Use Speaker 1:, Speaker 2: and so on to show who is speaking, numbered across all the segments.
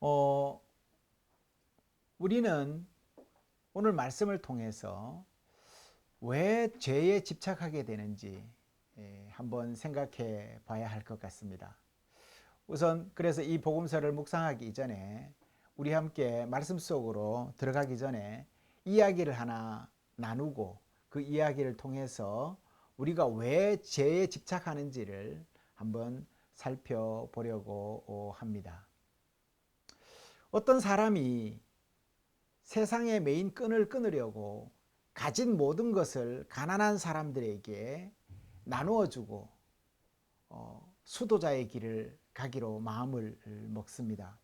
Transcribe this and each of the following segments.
Speaker 1: 어, 우리는 오늘 말씀을 통해서 왜 죄에 집착하게 되는지 한번 생각해 봐야 할 것 같습니다. 우선 그래서 이 복음서를 묵상하기 이전에 우리 함께 말씀 속으로 들어가기 전에 이야기를 하나 나누고 그 이야기를 통해서 우리가 왜 죄에 집착하는지를 한번 살펴보려고 합니다. 어떤 사람이 세상의 메인 끈을 끊으려고 가진 모든 것을 가난한 사람들에게 나누어 주고 수도자의 길을 가기로 마음을 먹습니다.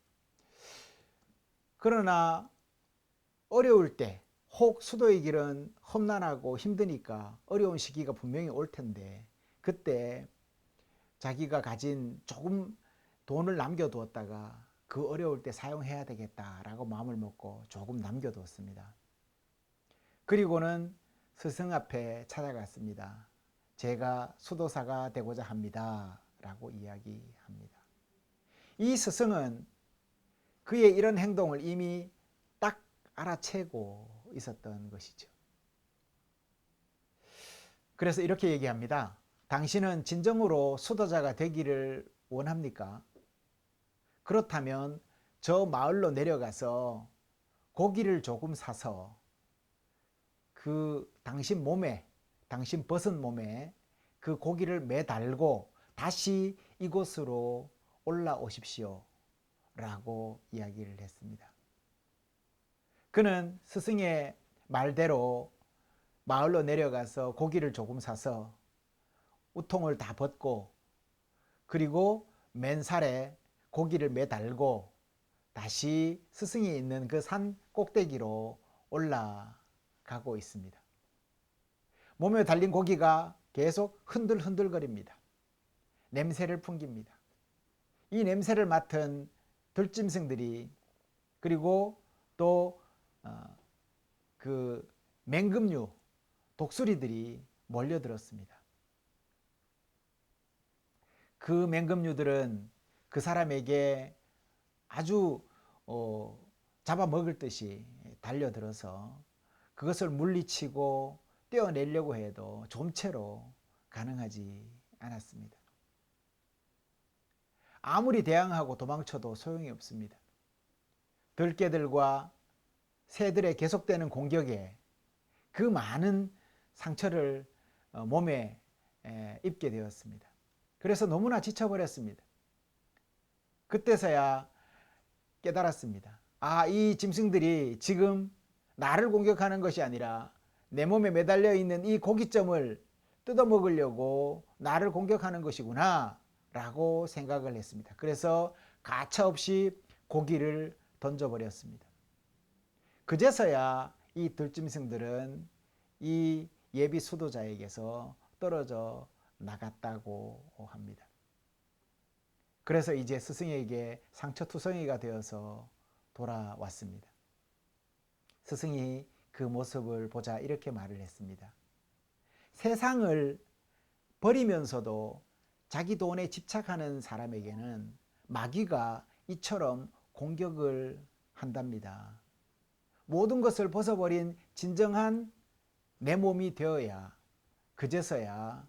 Speaker 1: 그러나 어려울 때, 혹 수도의 길은 험난하고 힘드니까 어려운 시기가 분명히 올 텐데, 그때 자기가 가진 조금 돈을 남겨두었다가 그 어려울 때 사용해야 되겠다라고 마음을 먹고 조금 남겨두었습니다. 그리고는 스승 앞에 찾아갔습니다. 제가 수도사가 되고자 합니다 라고 이야기합니다. 이 스승은 그의 이런 행동을 이미 딱 알아채고 있었던 것이죠. 그래서 이렇게 얘기합니다. 당신은 진정으로 수도자가 되기를 원합니까? 그렇다면 저 마을로 내려가서 고기를 조금 사서 그 당신 몸에, 당신 벗은 몸에 그 고기를 매달고 다시 이곳으로 올라오십시오 라고 이야기를 했습니다. 그는 스승의 말대로 마을로 내려가서 고기를 조금 사서 우통을 다 벗고 그리고 맨살에 고기를 매달고 다시 스승이 있는 그 산 꼭대기로 올라가고 있습니다. 몸에 달린 고기가 계속 흔들흔들거립니다. 냄새를 풍깁니다. 이 냄새를 맡은 들짐승들이 그리고 또 그 맹금류 독수리들이 몰려들었습니다. 그 맹금류들은 그 사람에게 아주 잡아먹을 듯이 달려들어서 그것을 물리치고 떼어내려고 해도 좀채로 가능하지 않았습니다. 아무리 대항하고 도망쳐도 소용이 없습니다. 들개들과 새들의 계속되는 공격에 그 많은 상처를 몸에 입게 되었습니다. 그래서 너무나 지쳐버렸습니다. 그때서야 깨달았습니다. 이 짐승들이 지금 나를 공격하는 것이 아니라 내 몸에 매달려 있는 이 고깃점을 뜯어먹으려고 나를 공격하는 것이구나 라고 생각을 했습니다. 그래서 가차없이 고기를 던져버렸습니다. 그제서야 이 들짐승들은 이 예비 수도자에게서 떨어져 나갔다고 합니다. 그래서 이제 스승에게 상처투성이가 되어서 돌아왔습니다. 스승이 그 모습을 보자 이렇게 말을 했습니다. 세상을 버리면서도 자기 돈에 집착하는 사람에게는 마귀가 이처럼 공격을 한답니다. 모든 것을 벗어버린 진정한 내 몸이 되어야 그제서야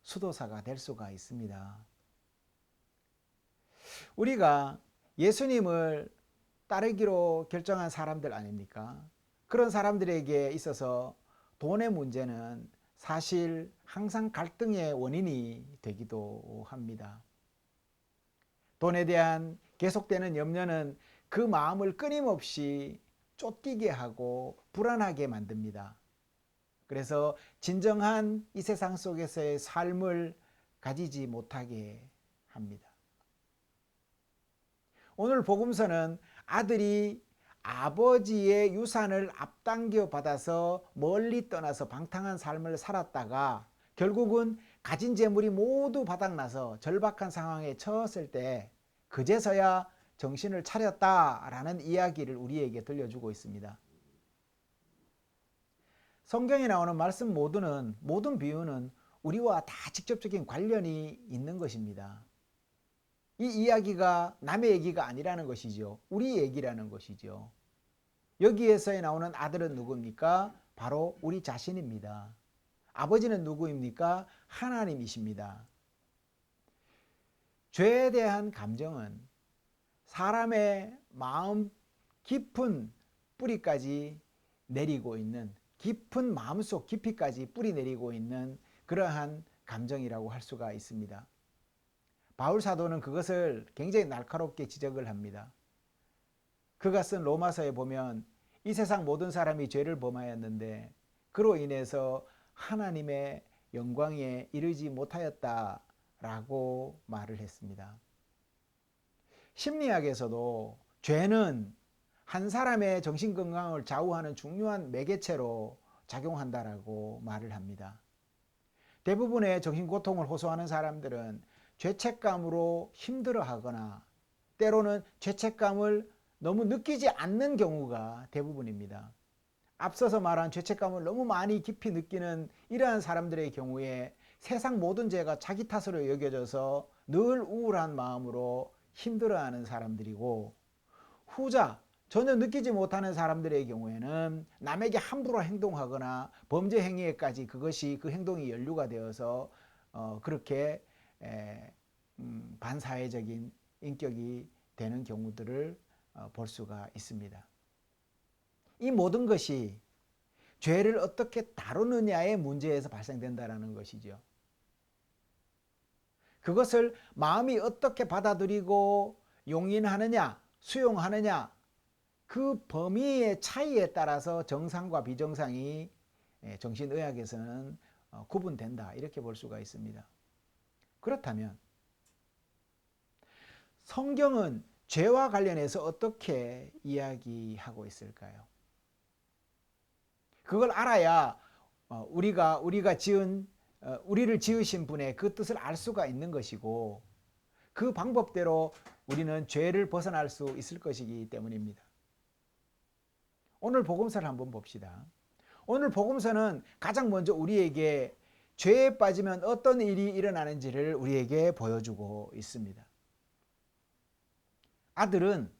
Speaker 1: 수도사가 될 수가 있습니다. 우리가 예수님을 따르기로 결정한 사람들 아닙니까? 그런 사람들에게 있어서 돈의 문제는 사실 항상 갈등의 원인이 되기도 합니다. 돈에 대한 계속되는 염려는 그 마음을 끊임없이 쫓기게 하고 불안하게 만듭니다. 그래서 진정한 이 세상 속에서의 삶을 가지지 못하게 합니다. 오늘 복음서는 아들이 아버지의 유산을 앞당겨 받아서 멀리 떠나서 방탕한 삶을 살았다가 결국은 가진 재물이 모두 바닥나서 절박한 상황에 처했을 때 그제서야 정신을 차렸다라는 이야기를 우리에게 들려주고 있습니다. 성경에 나오는 말씀 모든 비유는 우리와 다 직접적인 관련이 있는 것입니다. 이 이야기가 남의 얘기가 아니라는 것이죠. 우리 얘기라는 것이죠. 여기에서 나오는 아들은 누굽니까? 바로 우리 자신입니다. 아버지는 누구입니까? 하나님이십니다. 죄에 대한 감정은 사람의 마음 깊은 뿌리까지 내리고 있는, 깊은 마음속 깊이까지 뿌리 내리고 있는 그러한 감정이라고 할 수가 있습니다. 바울 사도는 그것을 굉장히 날카롭게 지적을 합니다. 그가 쓴 로마서에 보면 이 세상 모든 사람이 죄를 범하였는데 그로 인해서 하나님의 영광에 이르지 못하였다라고 말을 했습니다. 심리학에서도 죄는 한 사람의 정신건강을 좌우하는 중요한 매개체로 작용한다라고 말을 합니다. 대부분의 정신고통을 호소하는 사람들은 죄책감으로 힘들어하거나 때로는 죄책감을 너무 느끼지 않는 경우가 대부분입니다. 앞서서 말한 죄책감을 너무 많이 깊이 느끼는 이러한 사람들의 경우에 세상 모든 죄가 자기 탓으로 여겨져서 늘 우울한 마음으로 힘들어하는 사람들이고, 후자 전혀 느끼지 못하는 사람들의 경우에는 남에게 함부로 행동하거나 범죄 행위에까지 그것이 그 행동이 연루가 되어서 그렇게 반사회적인 인격이 되는 경우들을 볼 수가 있습니다. 이 모든 것이 죄를 어떻게 다루느냐의 문제에서 발생된다는 것이죠. 그것을 마음이 어떻게 받아들이고 용인하느냐, 수용하느냐, 그 범위의 차이에 따라서 정상과 비정상이 정신의학에서는 구분된다, 이렇게 볼 수가 있습니다. 그렇다면 성경은 죄와 관련해서 어떻게 이야기하고 있을까요? 그걸 알아야 우리가 지은 우리를 지으신 분의 그 뜻을 알 수가 있는 것이고, 그 방법대로 우리는 죄를 벗어날 수 있을 것이기 때문입니다. 오늘 복음서를 한번 봅시다. 오늘 복음서는 가장 먼저 우리에게 죄에 빠지면 어떤 일이 일어나는지를 우리에게 보여주고 있습니다. 아들은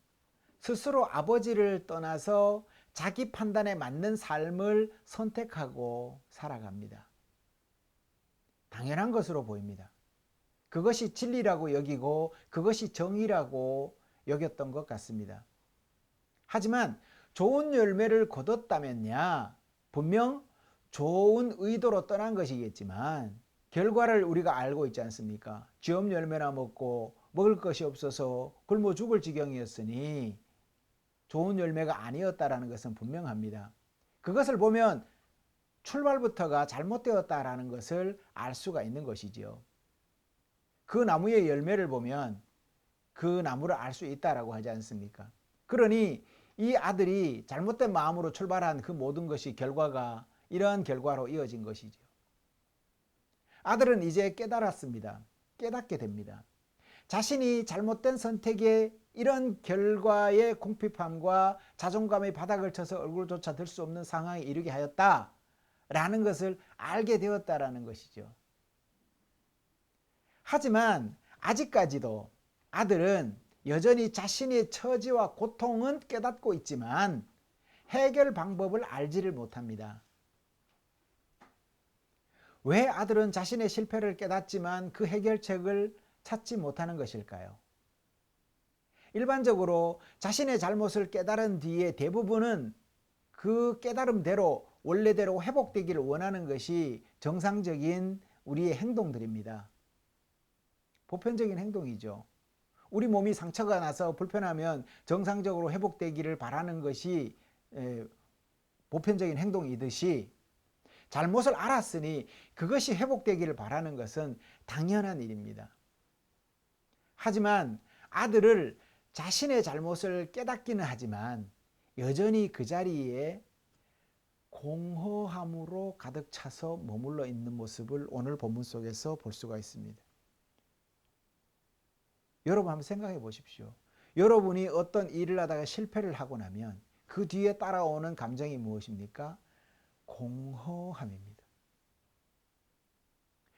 Speaker 1: 스스로 아버지를 떠나서 자기 판단에 맞는 삶을 선택하고 살아갑니다. 당연한 것으로 보입니다. 그것이 진리라고 여기고 그것이 정의라고 여겼던 것 같습니다. 하지만 좋은 열매를 거뒀다면야 분명 좋은 의도로 떠난 것이겠지만 결과를 우리가 알고 있지 않습니까? 쥐엄 열매나 먹고 먹을 것이 없어서 굶어 죽을 지경이었으니 좋은 열매가 아니었다라는 것은 분명합니다. 그것을 보면 출발부터가 잘못되었다라는 것을 알 수가 있는 것이지요. 그 나무의 열매를 보면 그 나무를 알 수 있다라고 하지 않습니까? 그러니 이 아들이 잘못된 마음으로 출발한 그 모든 것이 결과가 이러한 결과로 이어진 것이죠. 아들은 이제 깨달았습니다. 깨닫게 됩니다. 자신이 잘못된 선택에 이런 결과의 궁핍함과 자존감의 바닥을 쳐서 얼굴조차 들 수 없는 상황에 이르게 하였다라는 것을 알게 되었다라는 것이죠. 하지만 아직까지도 아들은 여전히 자신의 처지와 고통은 깨닫고 있지만 해결 방법을 알지를 못합니다. 왜 아들은 자신의 실패를 깨닫지만 그 해결책을 찾지 못하는 것일까요? 일반적으로 자신의 잘못을 깨달은 뒤에 대부분은 그 깨달음대로 원래대로 회복되기를 원하는 것이 정상적인 우리의 행동들입니다. 보편적인 행동이죠. 우리 몸이 상처가 나서 불편하면 정상적으로 회복되기를 바라는 것이 보편적인 행동이듯이, 잘못을 알았으니 그것이 회복되기를 바라는 것은 당연한 일입니다. 하지만 아들을 자신의 잘못을 깨닫기는 하지만 여전히 그 자리에 공허함으로 가득 차서 머물러 있는 모습을 오늘 본문 속에서 볼 수가 있습니다. 여러분 한번 생각해 보십시오. 여러분이 어떤 일을 하다가 실패를 하고 나면 그 뒤에 따라오는 감정이 무엇입니까? 공허함입니다.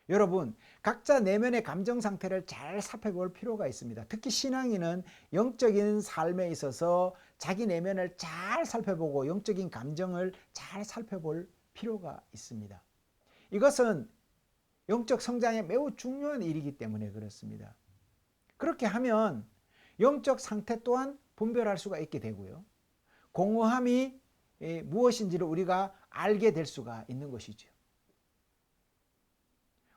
Speaker 1: 여러분, 각자 내면의 감정 상태를 잘 살펴볼 필요가 있습니다. 특히 신앙인은 영적인 삶에 있어서 자기 내면을 잘 살펴보고 영적인 감정을 잘 살펴볼 필요가 있습니다. 이것은 영적 성장에 매우 중요한 일이기 때문에 그렇습니다. 그렇게 하면 영적 상태 또한 분별할 수가 있게 되고요. 공허함이 무엇인지를 우리가 알게 될 수가 있는 것이죠.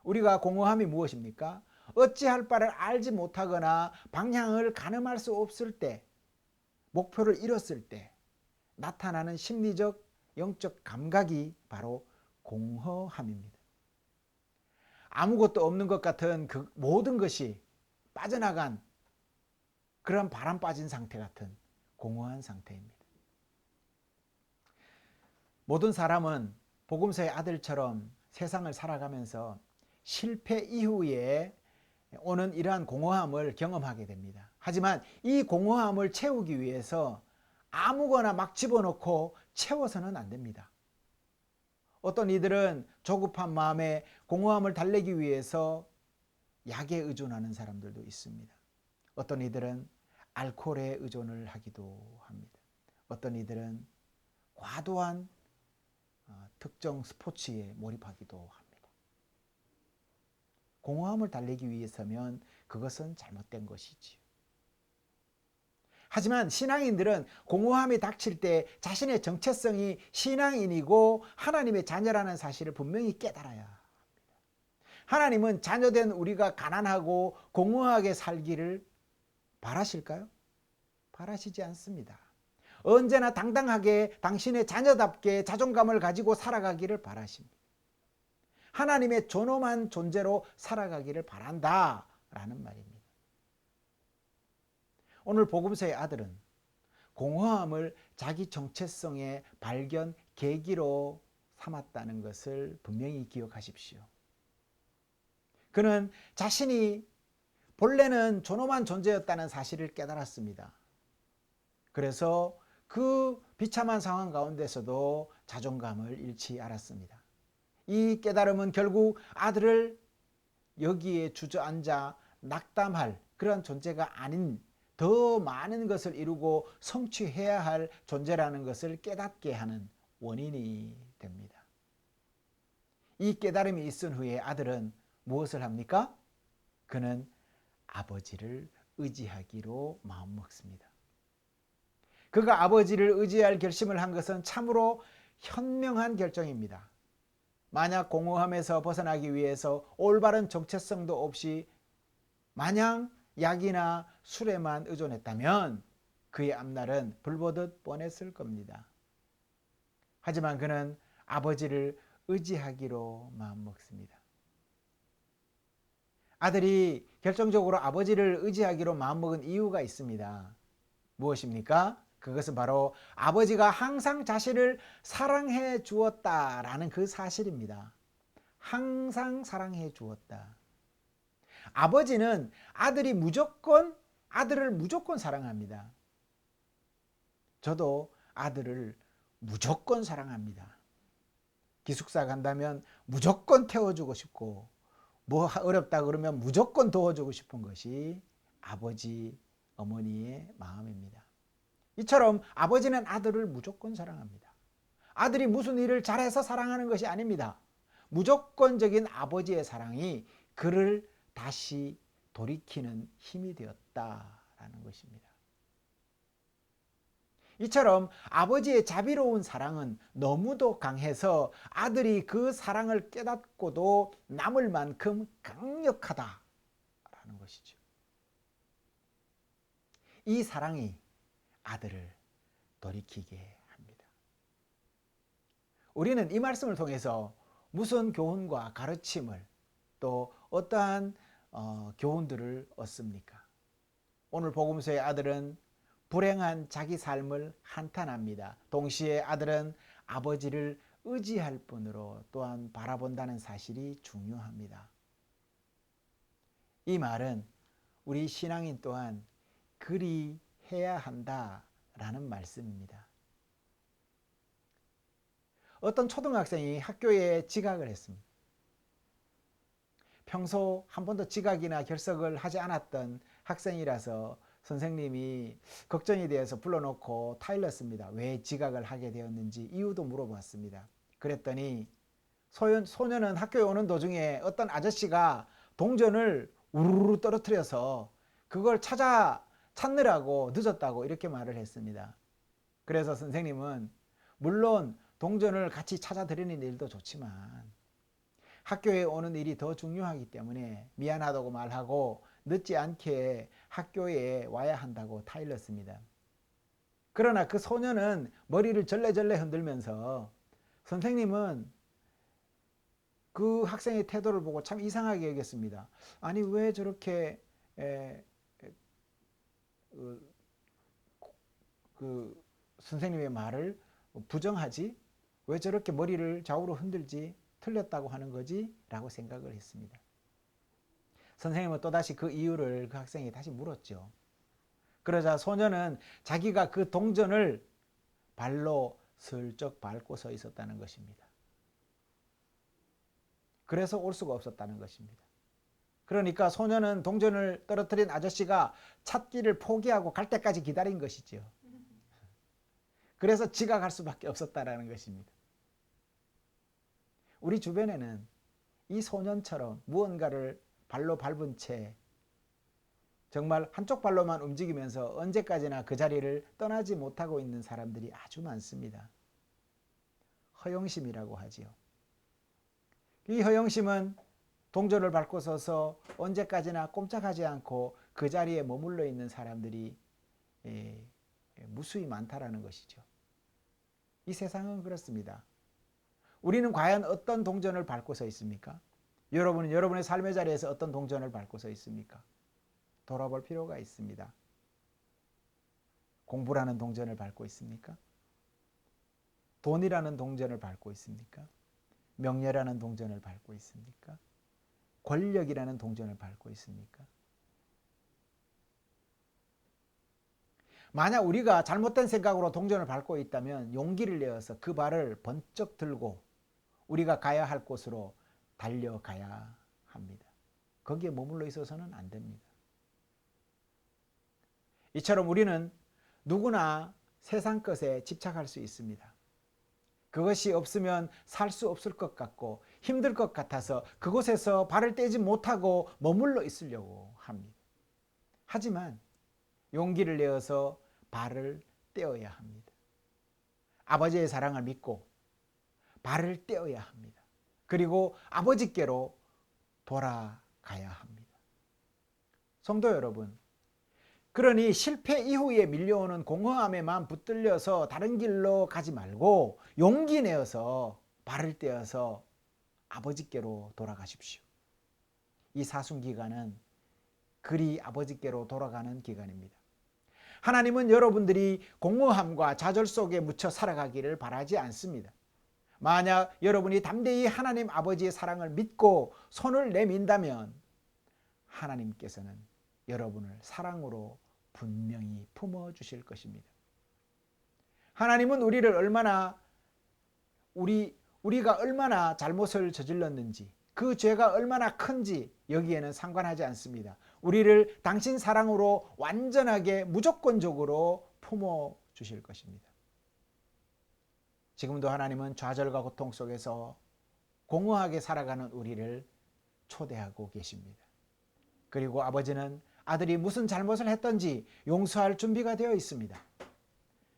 Speaker 1: 우리가 공허함이 무엇입니까? 어찌할 바를 알지 못하거나 방향을 가늠할 수 없을 때, 목표를 잃었을 때 나타나는 심리적, 영적 감각이 바로 공허함입니다. 아무것도 없는 것 같은 그 모든 것이 빠져나간 그런 바람 빠진 상태 같은 공허한 상태입니다. 모든 사람은 복음서의 아들처럼 세상을 살아가면서 실패 이후에 오는 이러한 공허함을 경험하게 됩니다. 하지만 이 공허함을 채우기 위해서 아무거나 막 집어넣고 채워서는 안 됩니다. 어떤 이들은 조급한 마음에 공허함을 달래기 위해서 약에 의존하는 사람들도 있습니다. 어떤 이들은 알코올에 의존을 하기도 합니다. 어떤 이들은 과도한 특정 스포츠에 몰입하기도 합니다. 공허함을 달래기 위해서면 그것은 잘못된 것이지요. 하지만 신앙인들은 공허함이 닥칠 때 자신의 정체성이 신앙인이고 하나님의 자녀라는 사실을 분명히 깨달아야 합니다. 하나님은 자녀된 우리가 가난하고 공허하게 살기를 바라실까요? 바라시지 않습니다. 언제나 당당하게 당신의 자녀답게 자존감을 가지고 살아가기를 바라십니다. 하나님의 존엄한 존재로 살아가기를 바란다라는 말입니다. 오늘 복음서의 아들은 공허함을 자기 정체성의 발견 계기로 삼았다는 것을 분명히 기억하십시오. 그는 자신이 본래는 존엄한 존재였다는 사실을 깨달았습니다. 그래서 그 비참한 상황 가운데서도 자존감을 잃지 않았습니다. 이 깨달음은 결국 아들을 여기에 주저앉아 낙담할 그런 존재가 아닌 더 많은 것을 이루고 성취해야 할 존재라는 것을 깨닫게 하는 원인이 됩니다. 이 깨달음이 있은 후에 아들은 무엇을 합니까? 그는 아버지를 의지하기로 마음먹습니다. 그가 아버지를 의지할 결심을 한 것은 참으로 현명한 결정입니다. 만약 공허함에서 벗어나기 위해서 올바른 정체성도 없이 마냥 약이나 술에만 의존했다면 그의 앞날은 불보듯 뻔했을 겁니다. 하지만 그는 아버지를 의지하기로 마음먹습니다. 아들이 결정적으로 아버지를 의지하기로 마음먹은 이유가 있습니다. 무엇입니까? 그것은 바로 아버지가 항상 자신을 사랑해 주었다라는 그 사실입니다. 항상 사랑해 주었다. 아버지는 아들을 무조건 사랑합니다. 저도 아들을 무조건 사랑합니다. 기숙사 간다면 무조건 태워주고 싶고 뭐 어렵다 그러면 무조건 도와주고 싶은 것이 아버지, 어머니의 마음입니다. 이처럼 아버지는 아들을 무조건 사랑합니다. 아들이 무슨 일을 잘해서 사랑하는 것이 아닙니다. 무조건적인 아버지의 사랑이 그를 다시 돌이키는 힘이 되었다라는 것입니다. 이처럼 아버지의 자비로운 사랑은 너무도 강해서 아들이 그 사랑을 깨닫고도 남을 만큼 강력하다라는 것이죠. 이 사랑이 아들을 돌이키게 합니다. 우리는 이 말씀을 통해서 무슨 교훈과 가르침을 또 어떠한 교훈들을 얻습니까? 오늘 복음서의 아들은 불행한 자기 삶을 한탄합니다. 동시에 아들은 아버지를 의지할 뿐으로 또한 바라본다는 사실이 중요합니다. 이 말은 우리 신앙인 또한 그리 해야 한다라는 말씀입니다. 어떤 초등학생이 학교에 지각을 했습니다. 평소 한 번도 지각이나 결석을 하지 않았던 학생이라서 선생님이 걱정이 되어서 불러놓고 타일렀습니다. 왜 지각을 하게 되었는지 이유도 물어봤습니다. 그랬더니 소년은 학교에 오는 도중에 어떤 아저씨가 동전을 우르르 떨어뜨려서 그걸 찾느라고 늦었다고 이렇게 말을 했습니다. 그래서 선생님은 물론 동전을 같이 찾아드리는 일도 좋지만 학교에 오는 일이 더 중요하기 때문에 미안하다고 말하고 늦지 않게 학교에 와야 한다고 타일렀습니다. 그러나 그 소년은 머리를 절레절레 흔들면서 선생님은 그 학생의 태도를 보고 참 이상하게 여겼습니다. 아니 왜 저렇게 그 선생님의 말을 부정하지? 왜 저렇게 머리를 좌우로 흔들지? 틀렸다고 하는 거지? 라고 생각을 했습니다. 선생님은 또다시 그 이유를 그 학생이 다시 물었죠. 그러자 소년은 자기가 그 동전을 발로 슬쩍 밟고 서 있었다는 것입니다. 그래서 올 수가 없었다는 것입니다. 그러니까 소년은 동전을 떨어뜨린 아저씨가 찾기를 포기하고 갈 때까지 기다린 것이죠. 그래서 지각할 수밖에 없었다는 것입니다. 우리 주변에는 이 소년처럼 무언가를 발로 밟은 채 정말 한쪽 발로만 움직이면서 언제까지나 그 자리를 떠나지 못하고 있는 사람들이 아주 많습니다. 허영심이라고 하지요. 이 허영심은 동전을 밟고 서서 언제까지나 꼼짝하지 않고 그 자리에 머물러 있는 사람들이 무수히 많다라는 것이죠. 이 세상은 그렇습니다. 우리는 과연 어떤 동전을 밟고 서 있습니까? 여러분은 여러분의 삶의 자리에서 어떤 동전을 밟고 서 있습니까? 돌아볼 필요가 있습니다. 공부라는 동전을 밟고 있습니까? 돈이라는 동전을 밟고 있습니까? 명예라는 동전을 밟고 있습니까? 권력이라는 동전을 밟고 있습니까? 만약 우리가 잘못된 생각으로 동전을 밟고 있다면 용기를 내어서 그 발을 번쩍 들고 우리가 가야 할 곳으로 달려가야 합니다. 거기에 머물러 있어서는 안 됩니다. 이처럼 우리는 누구나 세상 것에 집착할 수 있습니다. 그것이 없으면 살 수 없을 것 같고 힘들 것 같아서 그곳에서 발을 떼지 못하고 머물러 있으려고 합니다. 하지만 용기를 내어서 발을 떼어야 합니다. 아버지의 사랑을 믿고 발을 떼어야 합니다. 그리고 아버지께로 돌아가야 합니다. 성도 여러분, 그러니 실패 이후에 밀려오는 공허함에만 붙들려서 다른 길로 가지 말고 용기 내어서 발을 떼어서 아버지께로 돌아가십시오. 이 사순기간은 그리 아버지께로 돌아가는 기간입니다. 하나님은 여러분들이 공허함과 좌절 속에 묻혀 살아가기를 바라지 않습니다. 만약 여러분이 담대히 하나님 아버지의 사랑을 믿고 손을 내민다면 하나님께서는 여러분을 사랑으로 분명히 품어주실 것입니다. 하나님은 우리가 얼마나 잘못을 저질렀는지 그 죄가 얼마나 큰지 여기에는 상관하지 않습니다. 우리를 당신 사랑으로 완전하게 무조건적으로 품어주실 것입니다. 지금도 하나님은 좌절과 고통 속에서 공허하게 살아가는 우리를 초대하고 계십니다. 그리고 아버지는 아들이 무슨 잘못을 했던지 용서할 준비가 되어 있습니다.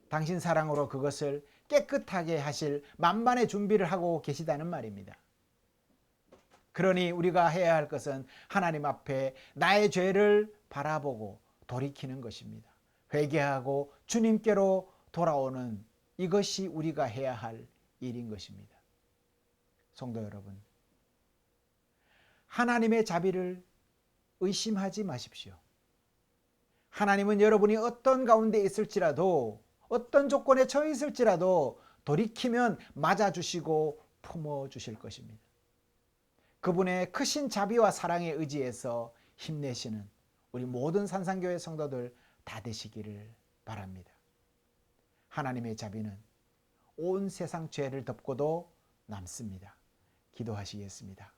Speaker 1: 당신 사랑으로 그것을 깨끗하게 하실 만반의 준비를 하고 계시다는 말입니다. 그러니 우리가 해야 할 것은 하나님 앞에 나의 죄를 바라보고 돌이키는 것입니다. 회개하고 주님께로 돌아오는 이것이 우리가 해야 할 일인 것입니다. 성도 여러분, 하나님의 자비를 의심하지 마십시오. 하나님은 여러분이 어떤 가운데 있을지라도 어떤 조건에 처해 있을지라도 돌이키면 맞아주시고 품어주실 것입니다. 그분의 크신 자비와 사랑에 의지해서 힘내시는 우리 모든 산상교회 성도들 다 되시기를 바랍니다. 하나님의 자비는 온 세상 죄를 덮고도 남습니다. 기도하시겠습니다.